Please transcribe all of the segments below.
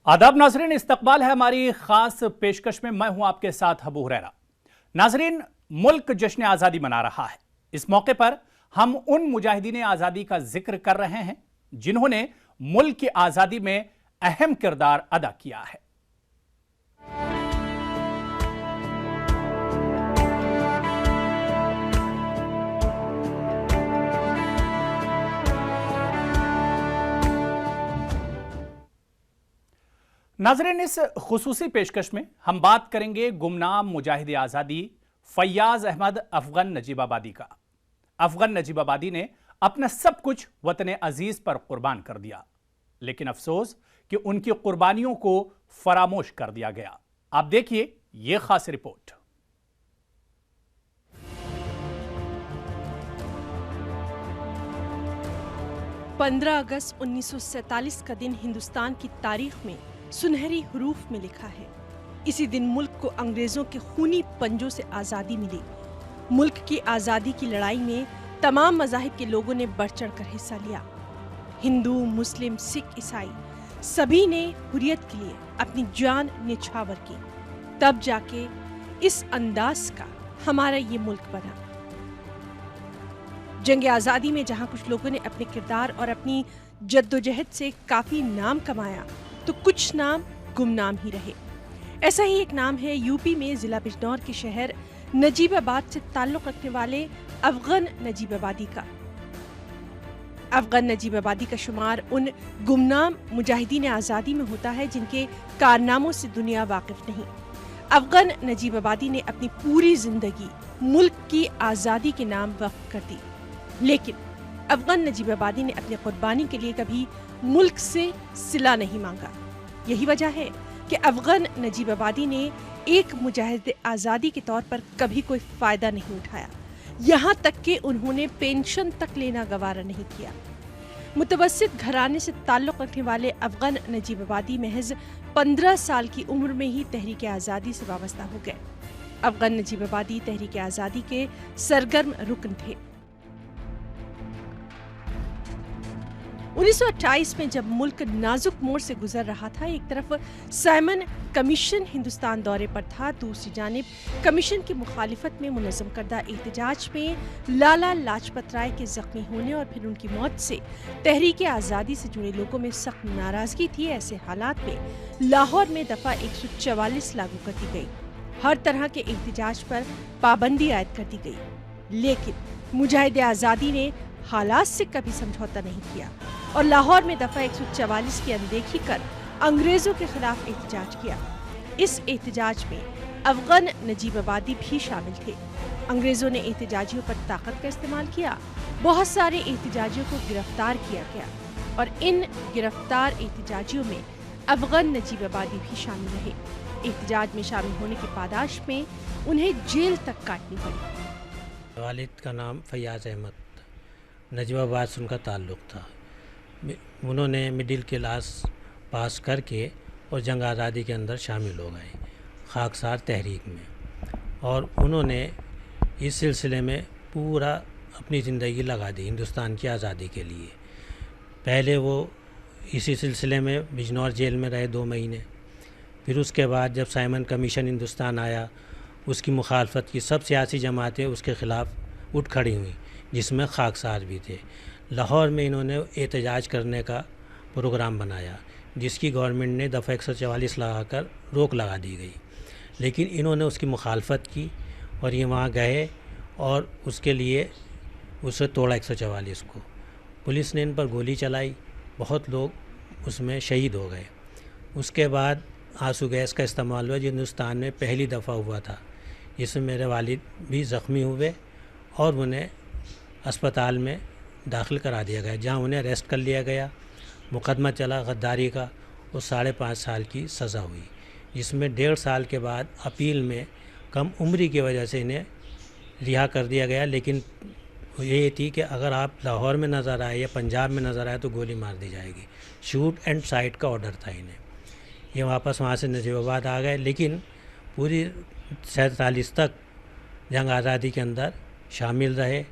आदाब नाजरीन, इस्तकबाल है हमारी खास पेशकश में। मैं हूं आपके साथ अबू हुरैरा। नाजरीन, मुल्क जश्न आज़ादी मना रहा है। इस मौके पर हम उन मुजाहिदीन आज़ादी का जिक्र कर रहे हैं जिन्होंने मुल्क की आज़ादी में अहम किरदार अदा किया है। नाजरीन, इस खुसूसी पेशकश में हम बात करेंगे गुमनाम मुजाहिद आज़ादी फैयाज अहमद अफगन नजीबाबादी का। अफगन नजीबाबादी ने अपना सब कुछ वतन अजीज पर कुर्बान कर दिया, लेकिन अफसोस कि उनकी कुर्बानियों को फरामोश कर दिया गया। आप देखिए यह खास रिपोर्ट। पंद्रह अगस्त 1947 का दिन हिंदुस्तान की तारीख में सुनहरी हरूफ में लिखा है। इसी दिन मुल्क को अंग्रेजों के खूनी पंजों से आज़ादी मिली। मुल्क की आज़ादी की लड़ाई में तमाम मज़ाहिब के लोगों ने बढ़ चढ़ कर हिस्सा लिया। हिंदू, मुस्लिम, सिख, ईसाई सभी ने हुर्रियत के लिए अपनी जान न्यौछावर की। तब जाके इस अंदाज का हमारा ये मुल्क बना। जंग आज़ादी में जहां कुछ लोगों ने अपने किरदार और अपनी जद्दोजहद से काफ़ी नाम कमाया, तो कुछ नाम गुमनाम ही रहे। ऐसा ही एक नाम है यूपी में जिला बिजनौर के शहर नजीबाबाद से ताल्लुक़ रखने वाले अफगन नजीबाबादी का। अफगन नजीबाबादी का शुमार उन गुमनाम मुजाहिदीन आज़ादी में होता है जिनके कारनामों से दुनिया वाकिफ नहीं। अफगन नजीबाबादी ने अपनी पूरी जिंदगी मुल्क की आज़ादी के नाम वक्फ कर दी, लेकिन अफगन नजीबाबादी ने अपनी कुर्बानी के लिए कभी मुल्क से सिला नहीं मांगा। यही वजह है कि अफगन नजीबाबादी ने एक मुजाहिद आज़ादी के तौर पर कभी कोई फ़ायदा नहीं उठाया। यहाँ तक कि उन्होंने पेंशन तक लेना गवारा नहीं किया। मुतवस्सित घराने से ताल्लुक़ रखने वाले अफगन नजीबाबादी महज 15 साल की उम्र में ही तहरीक आज़ादी से वाबस्ता हो गए। अफगन नजीबाबादी तहरीक आज़ादी के सरगर्म रुकन थे। 1928 में जब मुल्क नाजुक मोड़ से गुजर रहा था, एक तरफ साइमन कमीशन हिंदुस्तान दौरे पर था, दूसरी जानिब कमीशन की मुखालिफत में मुनज़्ज़म करदा एहतजाज में लाला लाजपत राय के जख्मी होने और फिर उनकी मौत से तहरीक आज़ादी से जुड़े लोगों में सख्त नाराज़गी थी। ऐसे हालात में लाहौर में दफ़ा 144 लागू कर दी गई। हर तरह के एहतजाज पर पाबंदी आयद कर दी गई, लेकिन मुजाहिद आज़ादी ने हालात से कभी समझौता नहीं किया और लाहौर में दफ़ा 144 की अनदेखी कर अंग्रेज़ों के खिलाफ एहतजाज किया। इस एहतजाज में अफगन नजीबाबादी भी शामिल थे। अंग्रेज़ों ने एहतजाजियों पर ताकत का इस्तेमाल किया। बहुत सारे एहतजाजियों को गिरफ्तार किया गया और इन गिरफ्तार एहतजाजियों में अफगन नजीबाबादी भी शामिल रहे। एहतजाज में शामिल होने की पादाश में उन्हें जेल तक काटनी पड़ी। वालिद का नाम फैयाज अहमद, नजीबाबाद से उनका ताल्लुक़ था। उन्होंने मिडिल क्लास पास करके और जंग आज़ादी के अंदर शामिल हो गए खाकसार तहरीक में, और उन्होंने इस सिलसिले में पूरा अपनी ज़िंदगी लगा दी हिंदुस्तान की आज़ादी के लिए। पहले वो इसी सिलसिले में बिजनौर जेल में रहे 2 महीने। फिर उसके बाद जब साइमन कमीशन हिंदुस्तान आया, उसकी मुखालफत की सब सियासी जमातें उसके ख़िलाफ़ उठ खड़ी हुई, जिसमें खाकसार भी थे। लाहौर में इन्होंने एहतजाज करने का प्रोग्राम बनाया, जिसकी गवर्नमेंट ने दफ़ा 144 लगाकर रोक लगा दी गई, लेकिन इन्होंने उसकी मुखालफत की और ये वहाँ गए और उसके लिए उसे तोड़ा 144 को। पुलिस ने इन पर गोली चलाई, बहुत लोग उसमें शहीद हो गए। उसके बाद आंसू गैस का इस्तेमाल हुआ, जो हिंदुस्तान में पहली दफ़ा हुआ था, जिसमें मेरे वालिद भी ज़ख्मी हुए और उन्हें अस्पताल में दाखिल करा दिया गया, जहां उन्हें अरेस्ट कर लिया गया। मुकदमा चला गद्दारी का और 5.5 साल की सज़ा हुई, जिसमें 1.5 साल के बाद अपील में कम उम्री की वजह से इन्हें रिहा कर दिया गया। लेकिन ये थी कि अगर आप लाहौर में नज़र आए या पंजाब में नज़र आए तो गोली मार दी जाएगी। शूट एंड साइट का ऑर्डर था इन्हें। ये वापस वहाँ से नजीबाबाद आ गए, लेकिन पूरी 47 तक जंग आज़ादी के अंदर शामिल रहे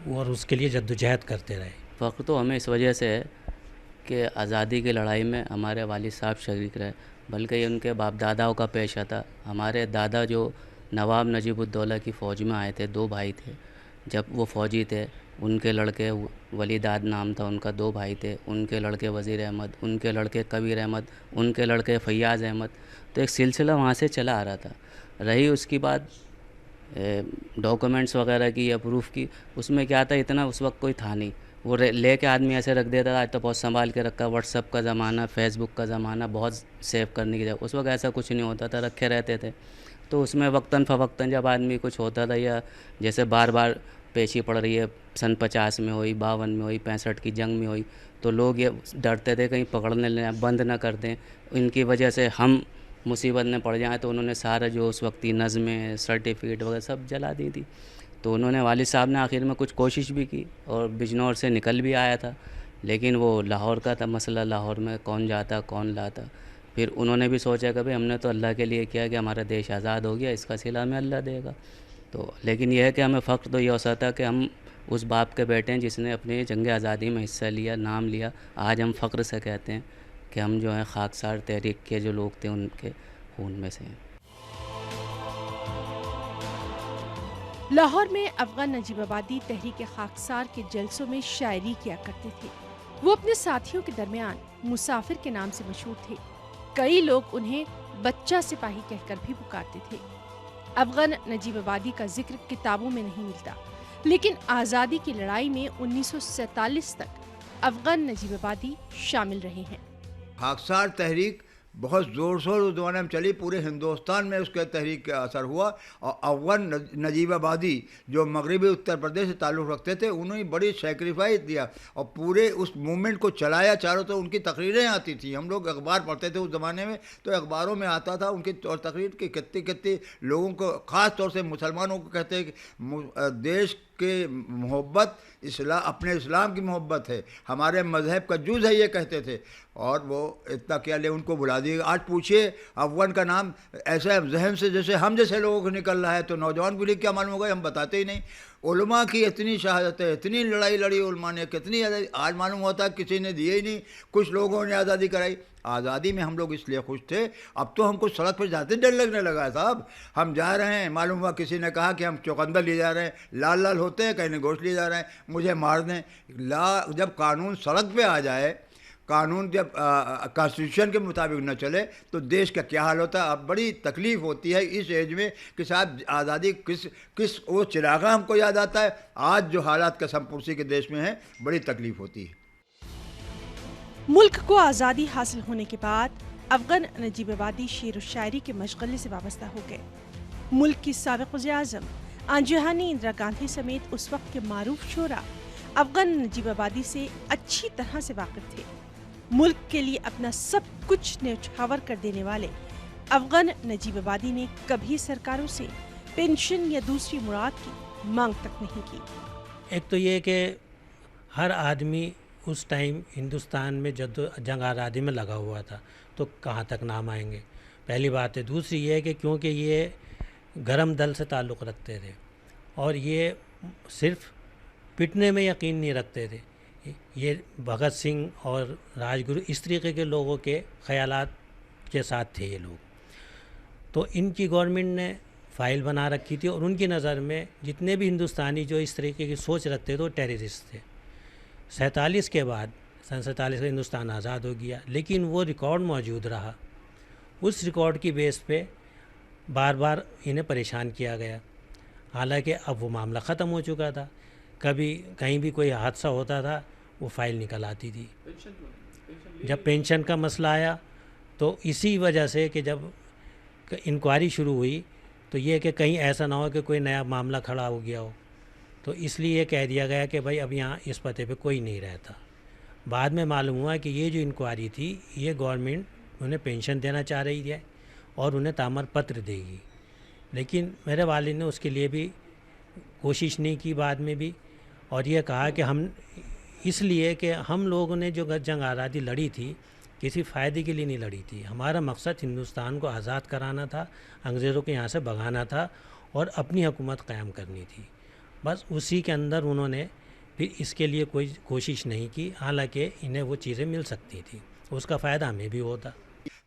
और उसके लिए जद्दोजहद करते रहे। फ़ख्र तो हमें इस वजह से है कि आज़ादी की लड़ाई में हमारे वालिद साहब शरीक रहे, बल्कि ये उनके बाप दादाओं का पेशा था। हमारे दादा जो नवाब नजीबुद्दौला की फ़ौज में आए थे, 2 भाई थे। जब वो फ़ौजी थे, उनके लड़के वलीदाद नाम था उनका, 2 भाई थे। उनके लड़के वज़ीर अहमद, उनके लड़के कबीर अहमद, उनके लड़के फ़ैयाज़ अहमद। तो एक सिलसिला वहाँ से चला आ रहा था। रही उसकी बात डॉक्यूमेंट्स वगैरह की या प्रूफ की, उसमें क्या था, इतना उस वक्त कोई था नहीं। वो ले के आदमी ऐसे रख देता था। आज तो बहुत संभाल के रखा, व्हाट्सअप का ज़माना, फेसबुक का ज़माना, बहुत सेव करने की जगह। उस वक्त ऐसा कुछ नहीं होता था, रखे रहते थे। तो उसमें वक्तन फ़वक्तन जब आदमी कुछ होता था, या जैसे बार बार पेशी पड़ रही है, सन 50 में हुई, 52 में हुई, 65 की जंग में हुई, तो लोग ये डरते थे कहीं पकड़ने लें, बंद ना कर दें, इनकी वजह से हम मुसीबत में पड़ जाएँ। तो उन्होंने सारा जो उस वक्त की नज़में, सर्टिफिकेट वगैरह सब जला दी थी। तो उन्होंने वालिद साहब ने आखिर में कुछ कोशिश भी की और बिजनौर से निकल भी आया था, लेकिन वो लाहौर का था मसला, लाहौर में कौन जाता कौन लाता। फिर उन्होंने भी सोचा कि भाई हमने तो अल्लाह के लिए किया कि हमारा देश आज़ाद हो गया, इसका सिला हमें अल्लाह देगा। तो लेकिन यह है कि हमें फ़ख्र तो ये हो सकता कि हम उस बाप के बेटे हैं जिसने अपनी जंग आज़ादी में हिस्सा लिया, नाम लिया। आज हम फ़ख्र से कहते हैं कि हम जो हैं खाकसार तहरीक के जो लोग थे उनके खून में से हैं। लाहौर में अफगान नजीबाबादी तहरीक खाकसार के जलसों में शायरी किया करते थे। वो अपने साथियों के दरमियान मुसाफिर के नाम से मशहूर थे। कई लोग उन्हें बच्चा सिपाही कहकर भी पुकारते थे। अफगान नजीबाबादी का जिक्र किताबों में नहीं मिलता, लेकिन आज़ादी की लड़ाई में 1947 तक अफगान नजीबाबादी शामिल रहे हैं। खाकसार तहरीक बहुत ज़ोर शोर उस ज़माने में चली, पूरे हिंदुस्तान में उसके तहरीक का असर हुआ। और अफगान नजीबाबादी जो मगरबी उत्तर प्रदेश से ताल्लुक़ रखते थे, उन्होंने बड़ी सेक्रीफाइस दिया और पूरे उस मूवमेंट को चलाया। चारों तो उनकी तकरीरें आती थी, हम लोग अखबार पढ़ते थे उस ज़माने में, तो अखबारों में आता था उनकी तकरीर की कितने कितने लोगों को, ख़ास तौर से मुसलमानों को कहते हैं कि देश के मोहब्बत अपने इस्लाम की मोहब्बत है, हमारे मज़हब का जुज़ है, ये कहते थे। और वो इतना क्या ले, उनको बुला दिए। आज पूछिए अफगान का नाम ऐसा जहन से जैसे हम जैसे लोगों को निकल रहा है, तो नौजवान पीढ़ी क्या मालूम होगा, हम बताते ही नहीं। उलमा की इतनी शहादत है, इतनी लड़ाई लड़ी उलमा ने, कितनी आज मालूम होता है किसी ने दिए ही नहीं, कुछ लोगों ने आज़ादी कराई। आज़ादी में हम लोग इसलिए खुश थे, अब तो हमको सड़क पर जाते डर लगने लगा है साहब। हम जा रहे हैं, मालूम हुआ किसी ने कहा कि हम चौकंदर लिए जा रहे हैं, लाल लाल होते हैं, कहीं गोश्त लिए जा रहे हैं, मुझे मार दें। जब कानून सड़क पे आ जाए, कानून जब कॉन्स्टिट्यूशन के मुताबिक न चले, तो देश का क्या हाल होता है। अब बड़ी तकलीफ़ होती है इस एज में कि साहब आज़ादी किस वो चिरागा हमको याद आता है। आज जो हालात कसमपुरसी के देश में है, बड़ी तकलीफ़ होती है। मुल्क को आज़ादी हासिल होने के बाद अफगान नजीबाबादी शेर व शायरी के मशगले से वाबस्ता हो गए। मुल्क की साबिक़ वज़ीर-ए-आज़म आंजहानी इंदिरा गांधी समेत उस वक्त के मारूफ शोरा अफगान नजीबाबादी से अच्छी तरह से वाकिफ थे। मुल्क के लिए अपना सब कुछ न्यौछावर कर देने वाले अफगान नजीबाबादी ने कभी सरकारों से पेंशन या दूसरी मुराद की मांग तक नहीं की। एक तो ये कि हर आदमी उस टाइम हिंदुस्तान में जंग आज़ादी में लगा हुआ था, तो कहाँ तक नाम आएंगे, पहली बात है। दूसरी ये है कि क्योंकि ये गरम दल से ताल्लुक़ रखते थे और ये सिर्फ पिटने में यकीन नहीं रखते थे, ये भगत सिंह और राजगुरु इस तरीके के लोगों के ख़यालात के साथ थे ये लोग। तो इनकी गवर्नमेंट ने फ़ाइल बना रखी थी और उनकी नज़र में जितने भी हिंदुस्तानी जो इस तरीके की सोच रखते थे वो टेररिस्ट थे। 47 के बाद, सन 47 का हिंदुस्तान आज़ाद हो गया, लेकिन वो रिकॉर्ड मौजूद रहा। उस रिकॉर्ड की बेस पे बार बार इन्हें परेशान किया गया। हालांकि अब वो मामला ख़त्म हो चुका था। कभी कहीं भी कोई हादसा होता था, वो फ़ाइल निकल आती थी। जब पेंशन का मसला आया, तो इसी वजह से कि जब इंक्वायरी शुरू हुई, तो ये कि कहीं ऐसा ना हो कि कोई नया मामला खड़ा हो गया हो, तो इसलिए कह दिया गया कि भाई अब यहाँ इस पते पे कोई नहीं रहता। बाद में मालूम हुआ कि ये जो इंक्वायरी थी, ये गवर्नमेंट उन्हें पेंशन देना चाह रही है और उन्हें तामर पत्र देगी, लेकिन मेरे वालिद ने उसके लिए भी कोशिश नहीं की बाद में भी, और ये कहा कि हम इसलिए कि हम लोगों ने जो जंग आज़ादी लड़ी थी, किसी फ़ायदे के लिए नहीं लड़ी थी। हमारा मकसद हिंदुस्तान को आज़ाद कराना था, अंग्रेज़ों के यहाँ से भगाना था और अपनी हुकूमत क़ायम करनी थी। बस उसी के अंदर उन्होंने फिर इसके लिए कोई कोशिश नहीं की, हालांकि इन्हें वो चीज़ें मिल सकती थी, उसका फ़ायदा हमें भी होता।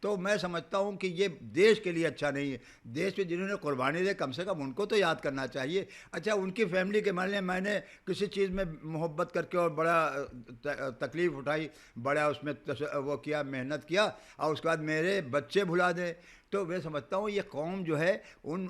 तो मैं समझता हूँ कि ये देश के लिए अच्छा नहीं है। देश पे जिन्होंने कुर्बानी दी कम से कम उनको तो याद करना चाहिए। अच्छा, उनकी फैमिली के मामले में मैंने किसी चीज़ में मोहब्बत करके और बड़ा तकलीफ़ उठाई, बड़ा उसमें वो किया, मेहनत किया, और उसके बाद मेरे बच्चे भुला दें, तो मैं समझता हूँ ये कौम जो है उन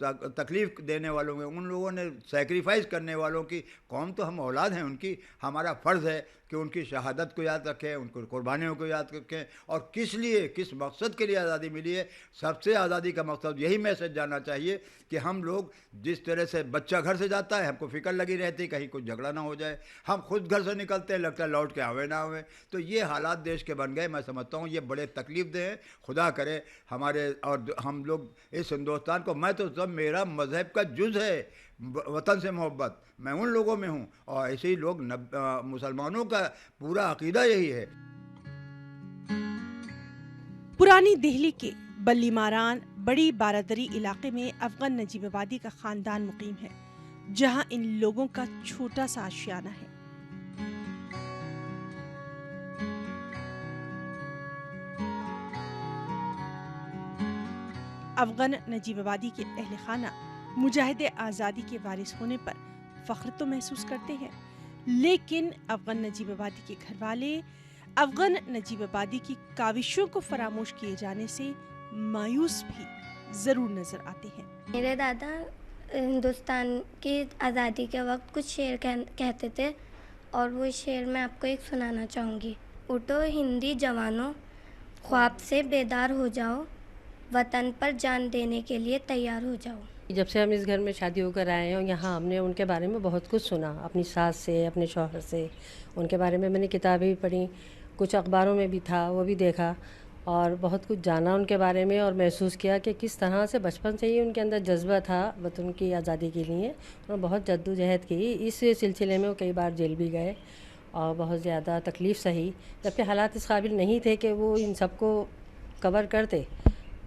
तकलीफ़ देने वालों में, उन लोगों ने सेक्रीफाइस करने वालों की कौम, तो हम औलाद हैं उनकी। हमारा फ़र्ज़ है कि उनकी शहादत को याद रखें, उनको कुर्बानियों को याद रखें, और किस लिए, किस मकसद के लिए आज़ादी मिली है। सबसे आज़ादी का मकसद यही मैसेज जाना चाहिए कि हम लोग जिस तरह से बच्चा घर से जाता है, हमको फ़िक्र लगी रहती है कहीं कुछ झगड़ा ना हो जाए, हम खुद घर से निकलते हैं, लगता है लौट के आवे ना आवे। तो ये हालात देश के बन गए। मैं समझता हूँ ये बड़े तकलीफ़ दें हैं। खुदा करे हमारे और हम लोग इस हिंदुस्तान को, मैं तो सब, मेरा मज़हब का जुज़ है वतन से मोहब्बत, मैं उन लोगों में हूँ, और ऐसे ही लोग मुसलमानों का पूरा अकीदा यही है। पुरानी दिल्ली के बल्लीमारान बड़ी बारादरी इलाके में अफगन नजीबाबादी का खानदान मुकीम है, जहां इन लोगों का छोटा सा आशियाना है। अफगन नजीबाबादी के अहले खाना मुजाहिद आज़ादी के वारिस होने पर फ़ख्र तो महसूस करते हैं, लेकिन अफगन नजीबाबादी के घर वाले अफगन नजीबाबादी की काविशों को फरामोश किए जाने से मायूस भी ज़रूर नज़र आते हैं। मेरे दादा हिंदुस्तान की आज़ादी के वक्त कुछ शेर कहते थे, और वो शेर मैं आपको एक सुनाना चाहूँगी। उठो हिंदी जवानों, ख्वाब से बेदार हो जाओ, वतन पर जान देने के लिए तैयार हो जाओ। जब से हम इस घर में शादी होकर आए हैं और यहाँ हमने उनके बारे में बहुत कुछ सुना, अपनी सास से, अपने शौहर से, उनके बारे में मैंने किताबें भी पढ़ी, कुछ अखबारों में भी था, वो भी देखा, और बहुत कुछ जाना उनके बारे में, और महसूस किया कि किस तरह से बचपन से ही उनके अंदर जज्बा था वतन की आज़ादी के लिए। उन्होंने बहुत जद्दोजहद की। इस सिलसिले में वो कई बार जेल भी गए और बहुत ज़्यादा तकलीफ़ सही, जबकि हालात इस काबिल नहीं थे कि वो इन सबको कवर करते।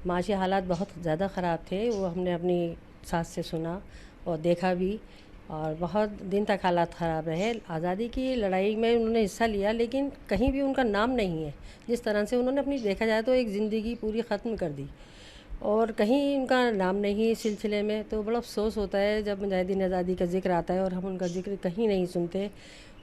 माशी हालात बहुत ज़्यादा ख़राब थे, वो हमने अपनी सास से सुना और देखा भी, और बहुत दिन तक हालात ख़राब रहे। आज़ादी की लड़ाई में उन्होंने हिस्सा लिया, लेकिन कहीं भी उनका नाम नहीं है। जिस तरह से उन्होंने अपनी, देखा जाए तो एक ज़िंदगी पूरी ख़त्म कर दी, और कहीं उनका नाम नहीं इस सिलसिले में। तो बड़ा अफसोस होता है जब मुजाहिदीन आज़ादी का ज़िक्र आता है और हम उनका ज़िक्र कहीं नहीं सुनते।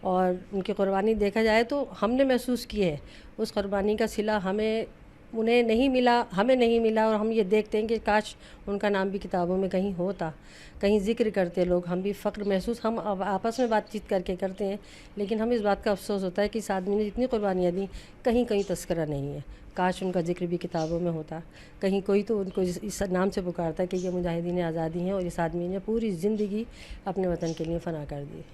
और उनकी क़ुरबानी देखा जाए तो हमने महसूस की है, उस क़ुरबानी का सिला हमें, उन्हें नहीं मिला, हमें नहीं मिला, और हम ये देखते हैं कि काश उनका नाम भी किताबों में कहीं होता, कहीं ज़िक्र करते लोग, हम भी फ़ख्र महसूस, हम अब आपस में बातचीत करके करते हैं, लेकिन हमें इस बात का अफसोस होता है कि इस आदमी ने जितनी कुर्बानियाँ दी, कहीं कहीं तस्करा नहीं है। काश उनका ज़िक्र भी किताबों में होता, कहीं कोई तो उनको इस नाम से पुकारता कि ये मुजाहिदीन आज़ादी हैं और इस आदमी ने पूरी ज़िंदगी अपने वतन के लिए फ़ना कर दी।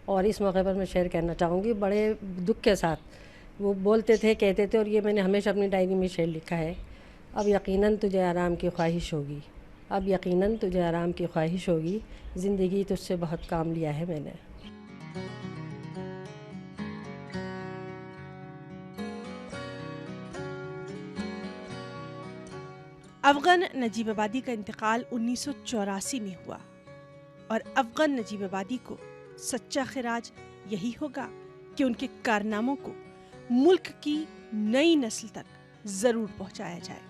और इस मौके पर मैं शेयर करना चाहूँगी बड़े दुख के साथ। वो बोलते थे, कहते थे, और ये मैंने हमेशा अपनी डायरी में शेर लिखा है, अब यकीनन तुझे आराम की ख्वाहिश होगी, अब यकीनन तुझे आराम की ख्वाहिश होगी, ज़िंदगी तुझसे बहुत काम लिया है मैंने। अफगन नजीबाबादी का इंतकाल 1984 में हुआ, और अफगन नजीबाबादी को सच्चा खिराज यही होगा कि उनके कारनामों को मुल्क की नई नस्ल तक ज़रूर पहुंचाया जाए।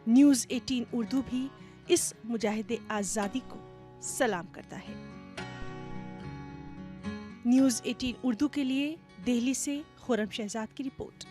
न्यूज़ 18 उर्दू भी इस मुजाहिदे आज़ादी को सलाम करता है। न्यूज़ 18 उर्दू के लिए दिल्ली से खुर्रम शहजाद की रिपोर्ट।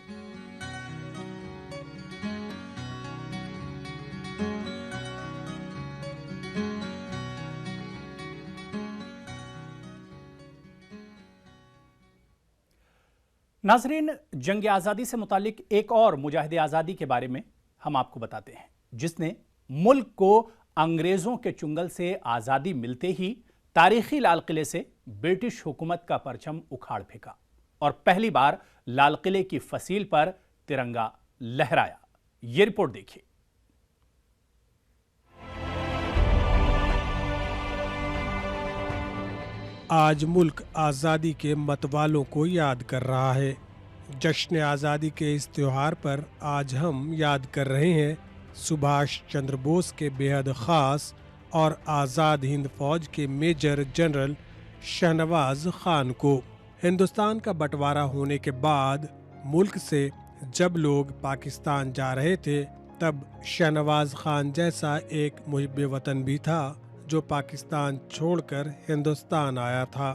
नाजरीन, जंग आज़ादी से मुतालिक एक और मुजाहिदे आज़ादी के बारे में हम आपको बताते हैं, जिसने मुल्क को अंग्रेज़ों के चुंगल से आज़ादी मिलते ही तारीखी लाल किले से ब्रिटिश हुकूमत का परचम उखाड़ फेंका और पहली बार लाल किले की फसील पर तिरंगा लहराया। ये रिपोर्ट देखिए। आज मुल्क आज़ादी के मतवालों को याद कर रहा है। जश्न आज़ादी के इस त्योहार पर आज हम याद कर रहे हैं सुभाष चंद्र बोस के बेहद ख़ास और आज़ाद हिंद फौज के मेजर जनरल शहनवाज खान को। हिंदुस्तान का बंटवारा होने के बाद मुल्क से जब लोग पाकिस्तान जा रहे थे तब शहनवाज खान जैसा एक मुहिब्बे वतन भी था जो पाकिस्तान छोड़कर हिंदुस्तान आया था।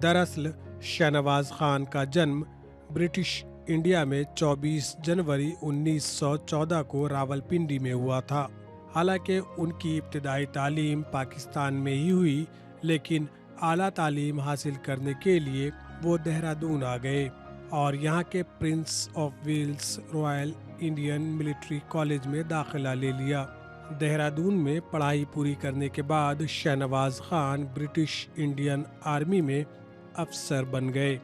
दरअसल शहनवाज खान का जन्म ब्रिटिश इंडिया में 24 जनवरी 1914 को रावलपिंडी में हुआ था। हालांकि उनकी इब्तिदाई तालीम पाकिस्तान में ही हुई, लेकिन आला तालीम हासिल करने के लिए वो देहरादून आ गए और यहाँ के Prince of Wales Royal Indian Military College में दाखिला ले लिया। देहरादून में पढ़ाई पूरी करने के बाद Shahnawaz Khan British Indian army में अफसर बन गए।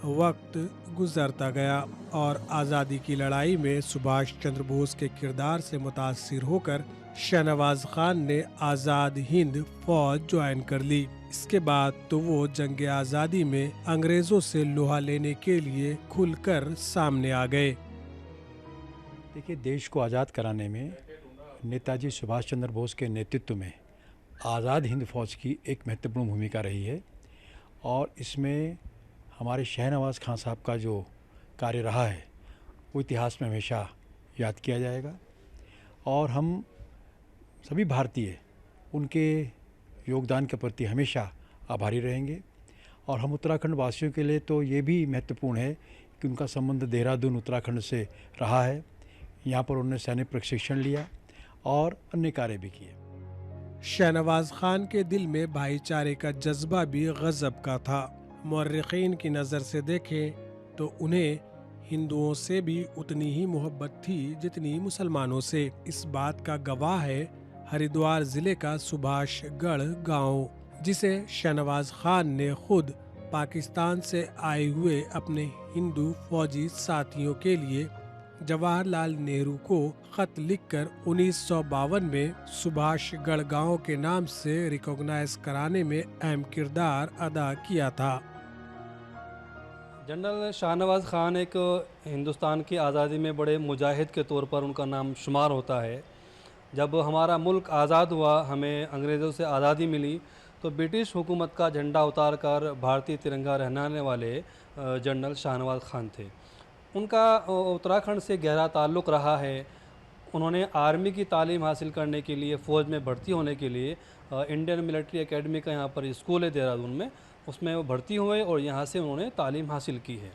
वक्त गुजरता गया और आज़ादी की लड़ाई में सुभाष चंद्र बोस के किरदार से मुतासिर होकर शहनवाज खान ने आज़ाद हिंद फौज ज्वाइन कर ली। इसके बाद तो वो जंग आज़ादी में अंग्रेजों से लोहा लेने के लिए खुलकर सामने आ गए। देखिए, देश को आज़ाद कराने में नेताजी सुभाष चंद्र बोस के नेतृत्व में आज़ाद हिंद फौज की एक महत्वपूर्ण भूमिका रही है और इसमें हमारे शहनवाज खान साहब का जो कार्य रहा है वो इतिहास में हमेशा याद किया जाएगा और हम सभी भारतीय उनके योगदान के प्रति हमेशा आभारी रहेंगे। और हम उत्तराखंड वासियों के लिए तो ये भी महत्वपूर्ण है कि उनका संबंध देहरादून उत्तराखंड से रहा है। यहाँ पर उन्होंने सैनिक प्रशिक्षण लिया और अन्य कार्य भी किए। शहनवाज खान के दिल में भाईचारे का जज्बा भी गजब का था। मुर्रिखीन की नज़र से देखें तो उन्हें हिंदुओं से भी उतनी ही मोहब्बत थी जितनी मुसलमानों से। इस बात का गवाह है हरिद्वार जिले का सुभाषगढ़ गांव, जिसे शहनवाज खान ने खुद पाकिस्तान से आए हुए अपने हिंदू फौजी साथियों के लिए जवाहरलाल नेहरू को खत लिखकर 1952 में सुभाषगढ़ गांव के नाम से रिकॉग्नाइज कराने में अहम किरदार अदा किया था। जनरल शाहनवाज खान एक हिंदुस्तान की आज़ादी में बड़े मुजाहिद के तौर पर उनका नाम शुमार होता है। जब हमारा मुल्क आज़ाद हुआ, हमें अंग्रेज़ों से आज़ादी मिली, तो ब्रिटिश हुकूमत का झंडा उतार कर भारतीय तिरंगा लहराने वाले जनरल शाहनवाज खान थे। उनका उत्तराखंड से गहरा ताल्लुक़ रहा है। उन्होंने आर्मी की तालीम हासिल करने के लिए, फ़ौज में भर्ती होने के लिए इंडियन मिलिट्री एकेडमी का यहाँ पर स्कूल है देहरादून में, उसमें वो भर्ती हुए और यहाँ से उन्होंने तालीम हासिल की है।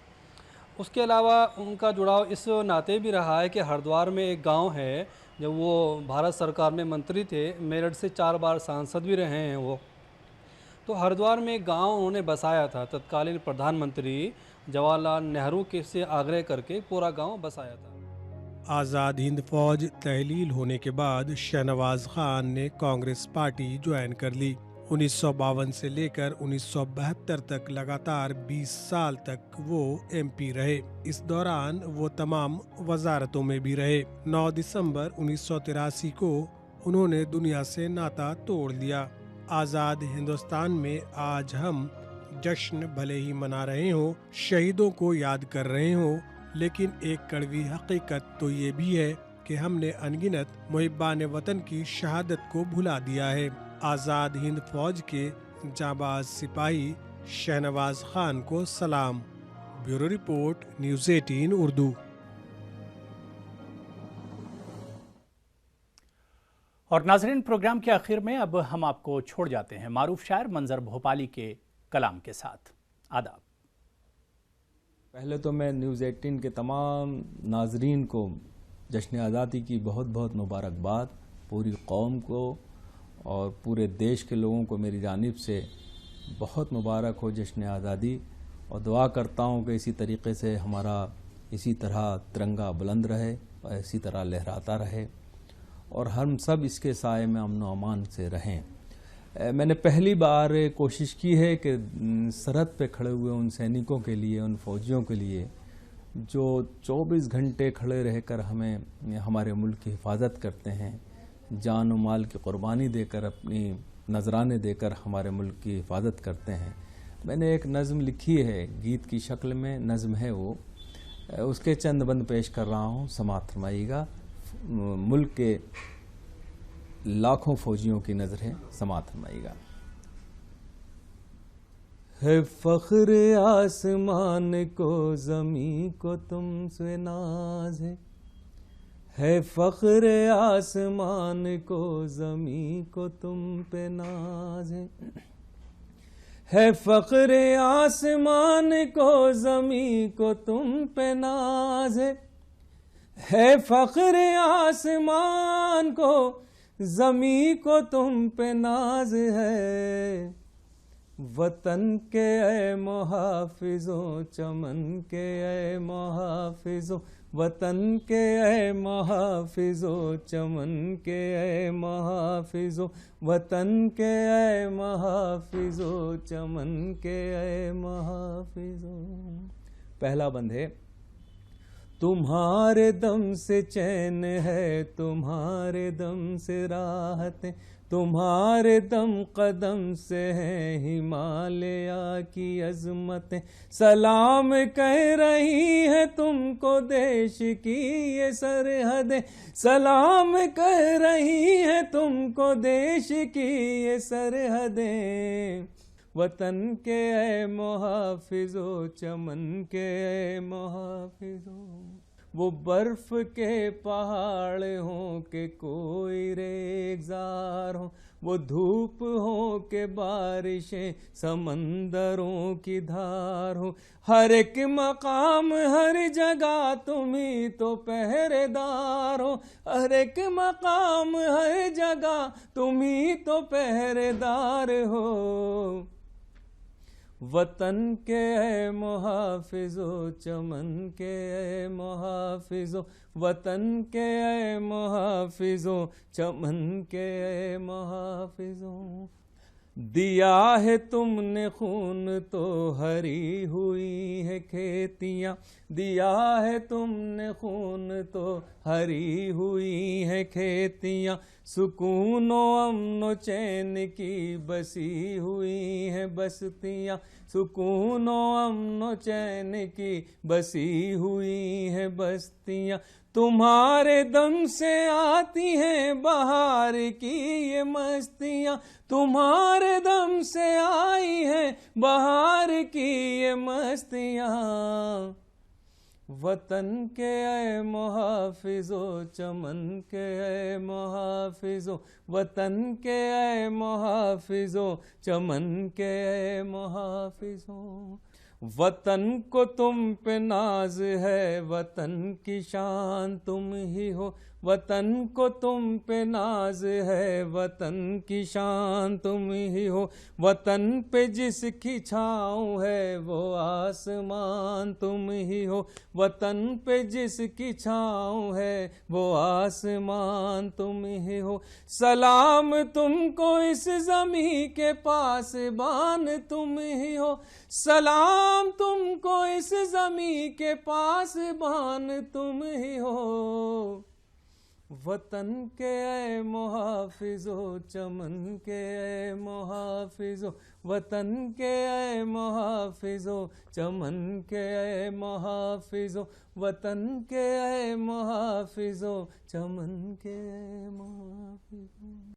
उसके अलावा उनका जुड़ाव इस नाते भी रहा है कि हरिद्वार में एक गांव है, जब वो भारत सरकार में मंत्री थे, मेरठ से 4 बार सांसद भी रहे हैं वो, तो हरिद्वार में एक गांव उन्होंने बसाया था। तत्कालीन प्रधानमंत्री जवाहरलाल नेहरू के से आग्रह करके पूरा गांव बसाया था। आज़ाद हिंद फौज तहलील होने के बाद शहनवाज खान ने कांग्रेस पार्टी ज्वाइन कर ली। 1952 से लेकर 1972 तक लगातार 20 साल तक वो एमपी रहे। इस दौरान वो तमाम वजारतों में भी रहे। 9 दिसंबर 1983 को उन्होंने दुनिया से नाता तोड़ लिया। आज़ाद हिंदुस्तान में आज हम जश्न भले ही मना रहे हों, शहीदों को याद कर रहे हों, लेकिन एक कड़वी हकीकत तो ये भी है कि हमने अनगिनत मुहिब्बान वतन की शहादत को भुला दिया है। आज़ाद हिंद फौज के जाबाज सिपाही शहनवाज खान को सलाम। Bureau report, news 18 Urdu. और नाजरीन, प्रोग्राम के आखिर में अब हम आपको छोड़ जाते हैं मारूफ शायर मंजर भोपाली के कलाम के साथ। आदाब। पहले तो मैं न्यूज़ 18 के तमाम नाजरीन को जश्न आज़ादी की बहुत बहुत मुबारकबाद, पूरी कौम को और पूरे देश के लोगों को मेरी जानिब से बहुत मुबारक हो जश्न आज़ादी। और दुआ करता हूँ कि इसी तरीके से हमारा इसी तरह तिरंगा बुलंद रहे और इसी तरह लहराता रहे और हम सब इसके साए में अमन व अमान से रहें। मैंने पहली बार कोशिश की है कि सरहद पे खड़े हुए उन सैनिकों के लिए, उन फौजियों के लिए जो 24 घंटे खड़े रहकर हमें हमारे मुल्क की हिफाजत करते हैं, जान व माल की कुर्बानी देकर, अपनी नजराने देकर हमारे मुल्क की हिफाजत करते हैं। मैंने एक नज़म लिखी है, गीत की शक्ल में नज़म है वो, उसके चंद बंद पेश कर रहा हूँ, समाअत फरमाइएगा। मुल्क के लाखों फौजियों की नज़रें, समाअत फरमाइएगा। है फ़ख्र आसमान को ज़मीं को तुमसे नाज है फ़ख्र आसमान को ज़मीं को तुम पे नाज है फ़ख्र आसमान को ज़मीं को तुम पे नाज है फ़ख्र आसमान को ज़मीं को तुम पे नाज है। वतन के ए मुहाफ़िज़ों चमन के ए मुहाफ़िज़ों वतन के ए मुहाफ़िज़ों चमन के ए मुहाफ़िज़ों वतन के ए मुहाफ़िज़ों चमन के ए मुहाफ़िज़ों। पहला बंद है, तुम्हारे दम से चैन है, तुम्हारे दम से राहतें, तुम्हारे दम कदम से है हिमालया की अज़मतें। सलाम कह रही है तुमको देश की ये सरहदें, सलाम कह रही है तुमको देश की ये सरहदें। वतन के ए मुहाफ़िज़ों चमन के ए मुहाफ़िज़ों। वो बर्फ के पहाड़ हों के कोई रेगज़ार हो, वो धूप हो के बारिशें समंदरों की धार हो। हर एक मकाम हर जगह तुम ही तो पहरेदार हो, हर एक मकाम हर जगह तुम ही तो पहरेदार हो। वतन के ए मुहाफ़िज़ों चमन के ए मुहाफ़िज़ों वतन के ए मुहाफ़िज़ों चमन के ए मुहाफ़िज़ों। दिया है तुमने खून तो हरी हुई है खेतियाँ, दिया है तुमने खून तो हरी हुई है खेतियाँ। सुकून व अमन चैन की बसी हुई है बस्तियाँ, सुकून व अमन चैन की बसी हुई है बस्तियाँ। तुम्हारे दम से आती हैं बहार की ये मस्तियाँ, तुम्हारे दम से आई हैं बहार की ये मस्तियाँ। वतन के ए मुहाफ़िज़ों चमन के ए मुहाफ़िज़ों वतन के ए मुहाफ़िज़ों चमन के ए मुहाफ़िज़ों। वतन को तुम पे नाज है, वतन की शान तुम ही हो, वतन को तुम पे नाज है, वतन की शान तुम ही हो। वतन पे जिसकी छाँव है वो आसमान तुम ही हो, वतन पे जिसकी छाँव है वो आसमान तुम ही हो। सलाम तुमको इस ज़मीं के पासबान तुम ही हो, सलाम तुमको इस ज़मीं के पासबान तुम ही हो। वतन के ए मुहाफ़िज़ों चमन के ए मुहाफ़िज़ों वतन के ए मुहाफ़िज़ों चमन के ए मुहाफ़िज़ों वतन के ए मुहाफ़िज़ों चमन के ए मुहाफ़िज़ों।